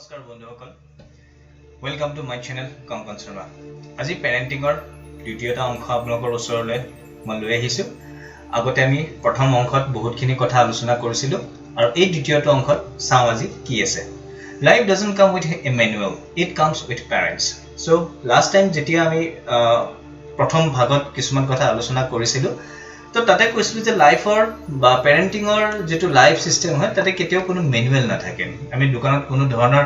নমস্কাৰ বন্ধুসকল welcome to my channel Kankan Sarmah আজি পেৰেন্টিংৰ দ্বিতীয়টা অংশ আপোনালোকৰ ওচৰলৈ মই লৈ আহিছো আগতে আমি প্ৰথম অংশত বহুতখিনি কথা আলোচনা কৰিছিলো আৰু এই দ্বিতীয়টো অংশত চাও আজি কি আছে Life doesn't come with a manual it comes with parents so last time যেতিয়া আমি প্ৰথম ভাগত কিছুমান কথা আলোচনা কৰিছিলো তো তাতে কৈছিল যে লাইফৰ বা পেৰেন্টিংৰ যেটো লাইফ সিস্টেম হয় তাতে কেতিয়াও কোনো ম্যানুয়াল নাথাকে আমি দোকানত কোনো ধৰণৰ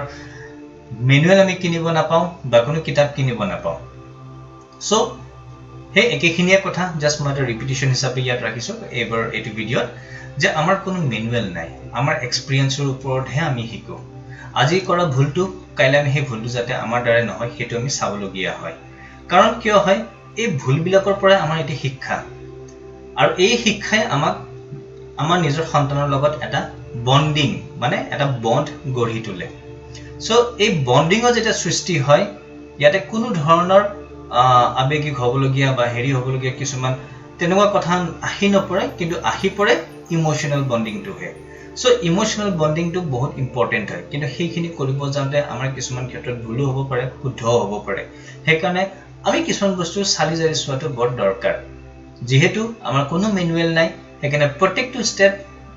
ম্যানুয়াল আমি কিনিব নাপাও বা কোনো কিতাপ কিনিব নাপাও সো হে একেখিনিয়া কথা জাস্ট মই ৰিপিটিশন হিচাপে ইয়াত ৰাখিছো এবাৰ এটো ভিডিঅত যে আমাৰ কোনো ম্যানুয়াল নাই আমাৰ এক্সপেৰিয়েন্সৰ ওপৰতহে আমি শিকো আজি কৰা ভুলটো কাইলে আমি হে ভুলটো যাতে আমাৰ দ্বাৰা নহয় হেতু আমি চাবলগীয়া হয় কাৰণ কিয় হয় এই ভুলবিলাকৰ পৰা আমাৰ এটি শিক্ষা আৰু এই শিক্ষাই আমাক আমাৰ নিজৰ সন্তানৰ লগত এটা বন্ডিং মানে এটা বন্ড গঢ়ি তোলে সো এই বন্ডিংৰ যেটা সৃষ্টি হয় ইয়াতে কোনো ধৰণৰ আবেগিক হবলগীয়া বা হেৰি হবলগীয়া কিছুমান তেনেকুৱা কথা আহি নপৰে কিন্তু আহি পৰে ইমোশনাল বন্ডিংটো হে সো ইমোশনাল বন্ডিংটো বহুত ইম্পৰ্টেন্ট হয় কিন্তু সেইখিনি কৰিব যাওঁতে আমাৰ কিছুমান ক্ষেত্ৰত ভুল হ'ব পাৰে শুদ্ধ হ'ব পাৰে হেকাৰণে আমি কিছুমান বস্তু চালি জাৰি চোৱাটো বৰ দৰকাৰ যেহেতু আমাৰ কোনো ম্যানুয়াল নাই হেকাৰণে প্ৰত্যেকটো স্টেপ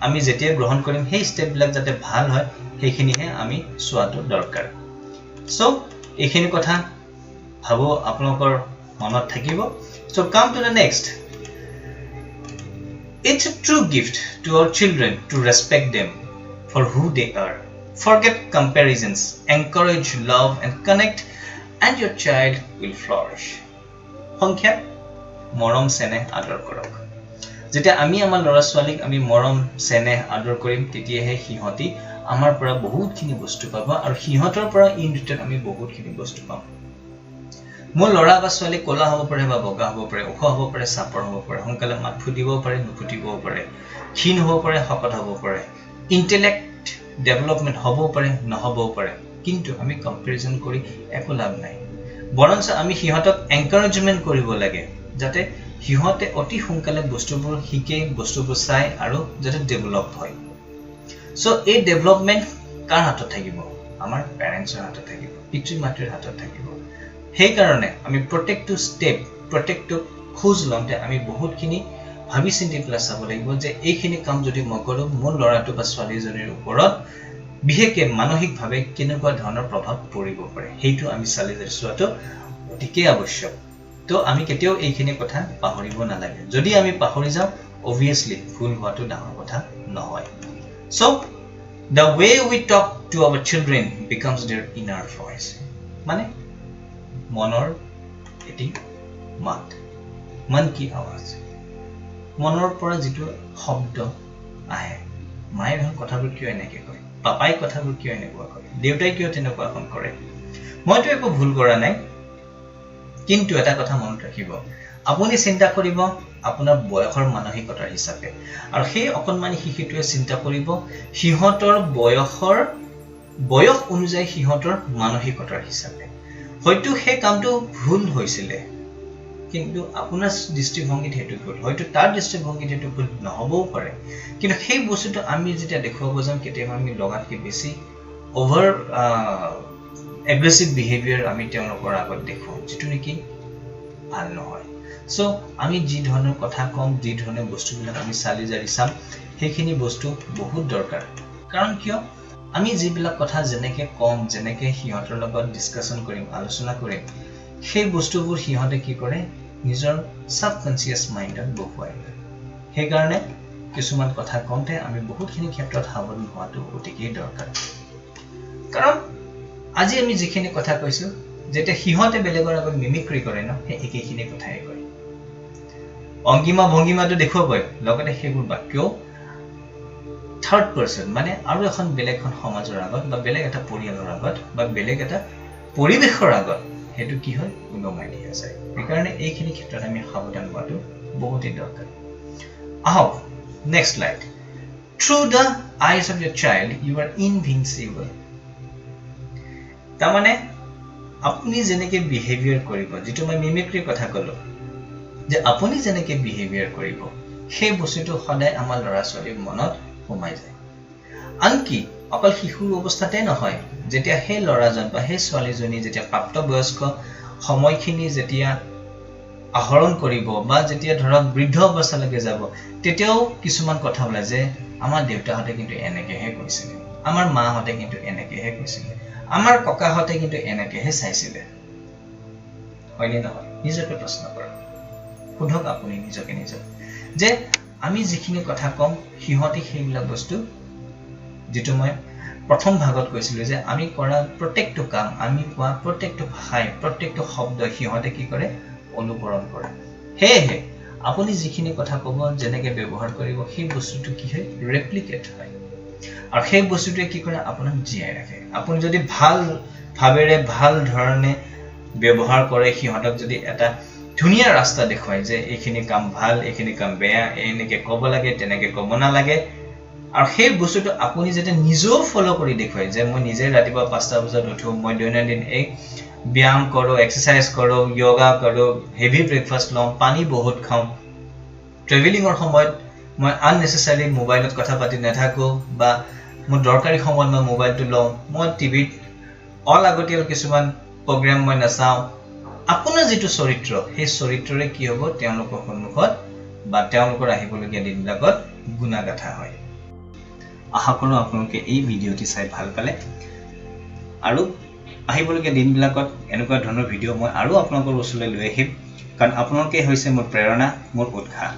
আমি যেতিয়া গ্ৰহণ কৰিম সেই স্টেপ বিলাক যাতে ভাল হয় সেইখিনিহে আমি চোৱাটো দৰকাৰ সো এইখিনি কথা ভাবো আপোনালোকৰ মনত থাকিব so come to the next It's a true gift to our children to respect them for who they are. Forget comparisons, encourage love and connect, and your child will flourish. সংখ্যা মৰম চেনেহ আদৰ কৰক যেতিয়া আমি আমাৰ ল'ৰা ছোৱালীক আমি মৰম চেনেহ আদৰ কৰিম তেতিয়াহে সিহঁতি আমাৰ পৰা বহুতখিনি বস্তু পাব আৰু সিহঁতৰ পৰা ইন ৰিটাৰ্ন আমি বহুতখিনি বস্তু পাম মোৰ ল'ৰা বা ছোৱালী কলা হ'ব পাৰে বা বগা হ'ব পাৰে ওখ হ'ব পাৰে চাপৰ হ'ব পাৰে সোনকালে মাত ফুটিব পাৰে নুফুটিবও পাৰে ক্ষীণ হ'ব পাৰে শকত হ'ব পাৰে ইন্টেলেক্ট ডেভেলপমেন্ট হ'ব পাৰে নহবও পাৰে কিন্তু আমি কম্পেৰিজন কৰি একো লাভ নাই বৰঞ্চ আমি সিহঁতক এনকাৰেজমেন্ট কৰিব লাগে যাতে সিহঁতে অতি সোনকালে বস্তুবোৰ শিকে বস্তুবোৰ চাই আৰু যাতে ডেভেলপ হয় সো এই ডেভেলপমেন্ট কাৰ হাতত থাকিব আমাৰ পেৰেন্টছৰ হাতত থাকিব পিতৃ মাতৃৰ হাতত থাকিব সেই কাৰণে আমি প্ৰত্যেকটো স্টেপ প্ৰত্যেকটো খোজ লওঁতে আমি বহুতখিনি ভাবি চিন্তি পেলাই চাব লাগিব যে এইখিনি কাম যদি মই কৰো মোৰ ল'ৰাটো বা ছোৱালীজনীৰ ওপৰত বিশেষকৈ মানসিকভাৱে কেনেকুৱা ধৰণৰ প্ৰভাৱ পৰিব পাৰে সেইটো আমি চালি জাৰি চোৱাটো অতিকৈ আৱশ্যক তো আমি কেতিয়াও এইখিনি কথা পাহৰিব নালাগে যদি আমি পাহৰি যাওঁ obviously ভুল হোৱাটো ডাঙৰ কথা নহয় so the way we talk to our children becomes their inner voice মানে মনৰ এটি মাত মন কি আৱাজ মনৰ পৰা যেটো শব্দ আহে মায়ে কথাবোৰ কিয় এনেকে কয় পাপাই কথাবোৰ কিয় এনেকুৱা কয় দেউতাই কিয় তেনেকুৱা এখন কৰে মইতো একো ভুল কৰা নাই কিন্তু এটা কথা মনত ৰাখিব আপুনি চিন্তা কৰিব আপোনাৰ বয়সৰ মানসিকতাৰ হিচাপে আৰু সেই অকনমানি শিশুটোৱে চিন্তা কৰিব সিহঁতৰ বয়স অনুযায়ী সিহঁতৰ মানসিকতাৰ হিচাপে হয়তো সেই কামটো ভুল হৈছিলে কিন্তু আপোনাৰ দৃষ্টিভংগীত হেতু ভুল হয়তো তাৰ দৃষ্টিভংগীত হেতু ভুল নহবও পাৰে কিন্তু সেই বস্তুটো আমি যেতিয়া দেখুৱাব যাম কেতিয়াবা আমি লগাতকে বেছি ওভাৰ এগ্ৰেছিভ বিহেভিয়াৰ আমি তেওঁলোকৰ আগত দেখুৱাম যেটো নেকি ভাল নহয় সো আমি যি ধৰণৰ কথা কম যি ধৰণৰ বস্তুবিলাক আমি চালি জাৰি চাম সেইখিনি বস্তু বহুত দৰকাৰ কাৰণ কিয় আমি যিবিলাক কথা যেনেকে কম যেনেকে সিহঁতৰ লগত ডিসকাশন কৰিম আলোচনা কৰিম সেই বস্তুবোৰ সিহঁতে কি কৰে নিজৰ সাবকনসিয়াস মাইণ্ডত বহুৱাই লয় সেই কাৰণে কিছুমান কথা কওঁতে আমি বহুতখিনি ক্ষেত্ৰত সাৱধান হোৱাটো অতিকৈ দৰকাৰ কাৰণ আজি আমি যিখিনি কথা কৈছো যেতে সিহঁতে বেলেগৰ আগত মিমিক্ৰি কৰে ন সেই একেখিনি কথাই কয় অংগিমা ভংগিমাটো দেখুৱাবই লগতে সেইবোৰ বাক্যও থাৰ্ড পাৰসন মানে আৰু এখন বেলেগ এখন সমাজৰ আগত বা বেলেগ এটা পৰিয়ালৰ আগত বা বেলেগ এটা পৰিবেশৰ আগত হেতু কি হয় উলমাই দিয়া যায় সেইকাৰণে এইখিনি ক্ষেত্ৰত আমি সাৱধান হোৱাটো বহুতই দৰকাৰ আহক next slide through the eyes of your child you are invincible তাৰমানে আপুনি যেনেকৈ বিহেভিয়াৰ কৰিব যেটো মই মিমিক্ৰি কথা কলো যে আপুনি যেনেকৈ বিহেভিয়াৰ কৰিব সেই বস্তুটো সদায় আমাৰ ল'ৰা ছোৱালীৰ মনত সোমাই যায় আনকি অকল শিশুৰ অৱস্থাতে নহয় যেতিয়া হে লৰাজন বা হে ছোৱালীজনী যেতিয়া প্ৰাপ্তবয়স্ক সময়খিনি যেতিয়া আহৰণ কৰিব বা যেতিয়া ধৰক বৃদ্ধ অৱস্থালৈকে যাব তেতিয়াও কিছুমান কথা ওলাই যে আমাৰ দেউতাহঁতে কিন্তু এনেকেহে কৈছিলে আমাৰ মাহঁতে কিন্তু এনেকেহে কৈছিলে আমাৰ ককাহঁতে কিন্তু এনেকেহে চাইছিলে হয়নে নহয় নিজকে প্ৰশ্ন কৰক সোধক আপুনি নিজকে নিজক যে আমি যিখিনি কথা কম সিহঁতে সেইবিলাক বস্তু যেটো মই প্ৰথম ভাগত কৈছিলো যে আমি কৰা প্ৰত্যেকটো কাম আমি কোৱা প্ৰত্যেকটো ভাষাই প্ৰত্যেকটো শব্দ সিহঁতে কি কৰে অনুকৰণ কৰে হেহে আপুনি যিখিনি কথা ক'ব যেনেকৈ ব্যৱহাৰ কৰিব সেই বস্তুটো কি হয় ৰেপ্লিকেট হয় আৰু সেই বস্তুটোৱে কি কৰে আপোনাক জীয়াই ৰাখে আপুনি যদি ভাল ভাবেৰে ভাল ধৰণে ব্যৱহাৰ কৰে সিহঁতক যদি এটা ধুনীয়া ৰাস্তা দেখুৱায় যে এইখিনি কাম ভাল এইখিনি কাম বেয়া এনেকৈ ক'ব লাগে তেনেকৈ ক'ব নালাগে আৰু সেই বস্তুটো আপুনি যেতিয়া নিজেও ফলো কৰি দেখুৱায় যে মই নিজে ৰাতিপুৱা 5টা বজাত উঠো মই দৈনন্দিন এই ব্যায়াম কৰো এক্সাৰসাইজ কৰো যোগা কৰো হেভি ব্ৰেকফাষ্ট লওঁ পানী বহুত খাওঁ ট্ৰেভেলিংৰ সময়ত মই আননেসেসাৰি মোবাইলত কথা পাতি নাথাকো বা মোৰ দৰকাৰী সময়ত মই মোবাইলটো লওঁ মই টিভিত অলাগতিয়াল কিছুমান প্ৰগ্ৰাম মই নাচাওঁ আপোনাৰ যেটো চৰিত্ৰ সেই চৰিত্ৰৰে কি হ'ব তেওঁলোকৰ সন্মুখত বা তেওঁলোকৰ আহিবলগীয়া দিনবিলাকত গুণাগাথা হয় আশা কৰোঁ আপোনালোকে এই ভিডিঅ'টি চাই ভাল পালে আৰু আহিবলগীয়া দিনবিলাকত এনেকুৱা ধৰণৰ ভিডিঅ' মই আৰু আপোনালোকৰ ওচৰলৈ লৈ আহিম কাৰণ আপোনালোকে হৈছে মোৰ প্ৰেৰণা মোৰ উৎসাহ